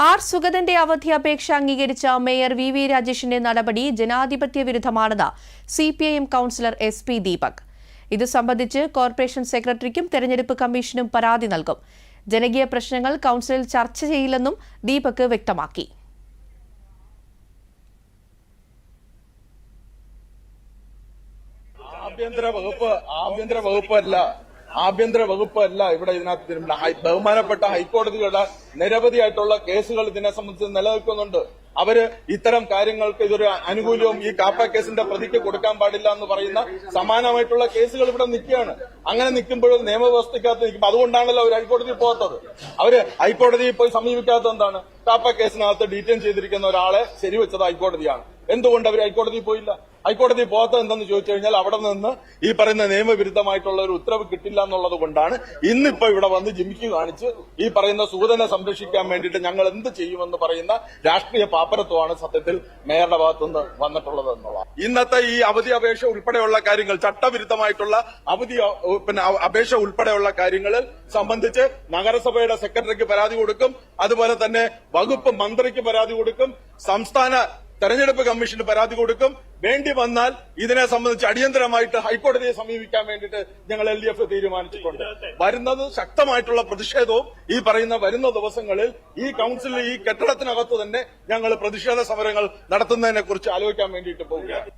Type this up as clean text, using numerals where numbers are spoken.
R സുഗതന്റെ അവധി അപേക്ഷ അംഗീകരിച്ച മേയർ വി രാജേഷിന്റെ നടപടി ജനാധിപത്യ വിരുദ്ധമാണെന്ന് സിപിഐഎം കൌൺസിലർ SP ദീപക്. ഇത് സംബന്ധിച്ച് കോർപ്പറേഷൻ സെക്രട്ടറിക്കും തെരഞ്ഞെടുപ്പ് കമ്മീഷനും പരാതി നൽകും. ജനകീയ പ്രശ്നങ്ങൾ കൌൺസിലിൽ ചർച്ച ചെയ്യില്ലെന്നും ദീപക് വ്യക്തമാക്കി. ആഭ്യന്തര വകുപ്പല്ല ഇവിടെ ഇതിനകത്ത് ബഹുമാനപ്പെട്ട ഹൈക്കോടതിയുടെ നിരവധിയായിട്ടുള്ള കേസുകൾ ഇതിനെ സംബന്ധിച്ച് നിലനിൽക്കുന്നുണ്ട്. അവര് ഇത്തരം കാര്യങ്ങൾക്ക് ഇതൊരു അനുകൂലവും ഈ കാപ്പ കേസിന്റെ പ്രതിക്ക് കൊടുക്കാൻ പാടില്ല എന്ന് പറയുന്ന സമാനമായിട്ടുള്ള കേസുകൾ ഇവിടെ നിൽക്കുകയാണ്. അങ്ങനെ നിൽക്കുമ്പോഴും നിയമവ്യവസ്ഥയ്ക്കകത്ത് നിൽക്കുമ്പോൾ അതുകൊണ്ടാണല്ലോ അവർ ഹൈക്കോടതിയിൽ പോകാത്തത്. അവര് ഹൈക്കോടതിയിൽ പോയി സമീപിക്കാത്തത് എന്താണ്? കാപ്പ കേസിനകത്ത് ഡീറ്റെയിൻ ചെയ്തിരിക്കുന്ന ഒരാളെ ശരിവെച്ചത് ഹൈക്കോടതിയാണ്. എന്തുകൊണ്ട് അവർ ഹൈക്കോടതിയിൽ പോയില്ല? ഹൈക്കോടതി പോകാത്തത് എന്തെന്ന് ചോദിച്ചു കഴിഞ്ഞാൽ അവിടെ നിന്ന് ഈ പറയുന്ന നിയമവിരുദ്ധമായിട്ടുള്ള ഒരു ഉത്തരവ് കിട്ടില്ല എന്നുള്ളത് കൊണ്ടാണ് ഇന്നിപ്പോ ഇവിടെ വന്ന് ജിമിക്ക് കാണിച്ച് ഈ പറയുന്ന സുഗതനെ സംരക്ഷിക്കാൻ വേണ്ടിയിട്ട് ഞങ്ങൾ എന്ത് ചെയ്യുമെന്ന് പറയുന്ന രാഷ്ട്രീയ പാപ്പരത്വമാണ് സത്യത്തിൽ മേയറുടെ ഭാഗത്തുനിന്ന് വന്നിട്ടുള്ളത് എന്നുള്ളത്. ഇന്നത്തെ ഈ അവധി അപേക്ഷ ഉൾപ്പെടെയുള്ള കാര്യങ്ങൾ, ചട്ടവിരുദ്ധമായിട്ടുള്ള അപേക്ഷ ഉൾപ്പെടെയുള്ള കാര്യങ്ങളിൽ സംബന്ധിച്ച് നഗരസഭയുടെ സെക്രട്ടറിക്ക് പരാതി കൊടുക്കും, അതുപോലെ തന്നെ വകുപ്പ് മന്ത്രിക്ക് പരാതി കൊടുക്കും, സംസ്ഥാന തെരഞ്ഞെടുപ്പ് കമ്മീഷന് പരാതി കൊടുക്കും. വേണ്ടി വന്നാൽ ഇതിനെ സംബന്ധിച്ച് അടിയന്തരമായിട്ട് ഹൈക്കോടതിയെ സമീപിക്കാൻ വേണ്ടിയിട്ട് ഞങ്ങൾ LDF തീരുമാനിച്ചിട്ടുണ്ട്. വരുന്നത് ശക്തമായിട്ടുള്ള പ്രതിഷേധവും ഈ പറയുന്ന വരുന്ന ദിവസങ്ങളിൽ ഈ കൌൺസിലിൽ ഈ കെട്ടിടത്തിനകത്ത് തന്നെ ഞങ്ങൾ പ്രതിഷേധ സമരങ്ങൾ നടത്തുന്നതിനെ കുറിച്ച് ആലോചിക്കാൻ വേണ്ടിയിട്ട് പോവുകയാണ്.